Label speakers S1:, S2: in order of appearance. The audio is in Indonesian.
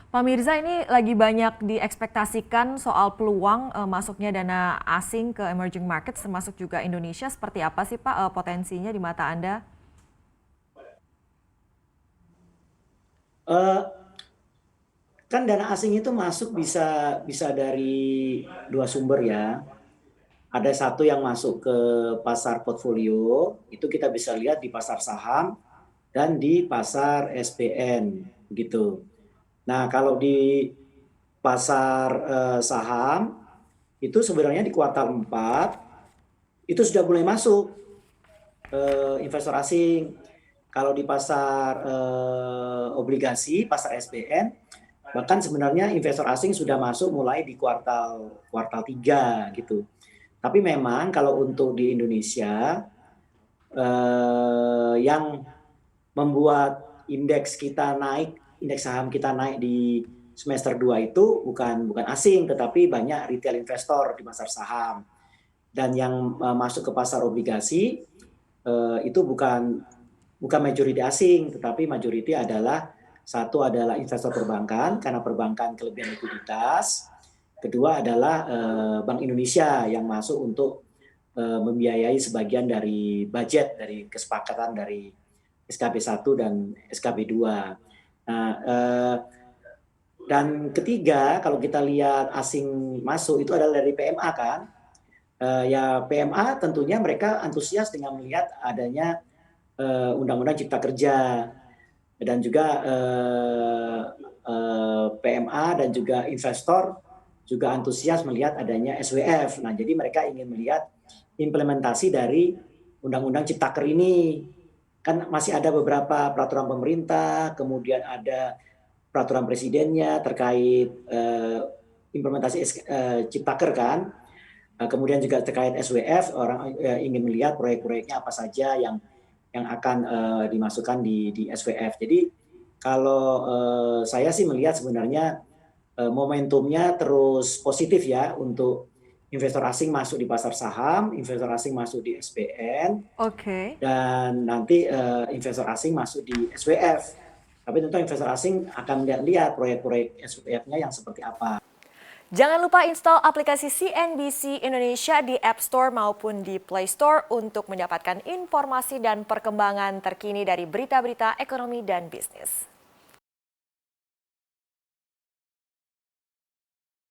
S1: Pak Mirza, ini lagi banyak diekspektasikan soal peluang masuknya dana asing ke emerging markets termasuk juga Indonesia. Seperti apa sih Pak potensinya di mata Anda?
S2: Eh, kan dana asing itu masuk bisa bisa dari dua sumber ya. Ada satu yang masuk ke pasar portfolio, itu kita bisa lihat di pasar saham dan di pasar SPN gitu. Nah, kalau di pasar saham itu sebenarnya di kuartal 4 itu sudah mulai masuk investor asing. Kalau di pasar obligasi, pasar SBN, bahkan sebenarnya investor asing sudah masuk mulai di kuartal kuartal 3 gitu. Tapi memang kalau untuk di Indonesia yang membuat indeks kita naik, indeks saham kita naik di semester 2 itu bukan asing tetapi banyak retail investor di pasar saham. Dan yang masuk ke pasar obligasi itu bukan majority asing, tetapi majority adalah satu adalah investor perbankan karena perbankan kelebihan likuiditas, kedua adalah Bank Indonesia yang masuk untuk membiayai sebagian dari budget dari kesepakatan dari SKB 1 dan SKB 2. Nah, dan ketiga kalau kita lihat asing masuk itu adalah dari PMA kan. Ya PMA tentunya mereka antusias dengan melihat adanya Undang-Undang Cipta Kerja dan juga PMA dan juga investor juga antusias melihat adanya SWF. Nah, jadi mereka ingin melihat implementasi dari Undang-Undang Ciptaker ini. Kan masih ada beberapa peraturan pemerintah, kemudian ada peraturan presidennya terkait implementasi Ciptaker kan. Kemudian juga terkait SWF, orang ingin melihat proyek-proyeknya apa saja yang akan dimasukkan di SWF. Jadi kalau saya sih melihat sebenarnya momentumnya terus positif ya untuk investor asing masuk di pasar saham, investor asing masuk di SPN,
S1: Oke.
S2: dan nanti investor asing masuk di SWF. Tapi tentu investor asing akan lihat proyek-proyek SWF-nya yang seperti apa.
S1: Jangan lupa install aplikasi CNBC Indonesia di App Store maupun di Play Store untuk mendapatkan informasi dan perkembangan terkini dari berita-berita ekonomi dan bisnis.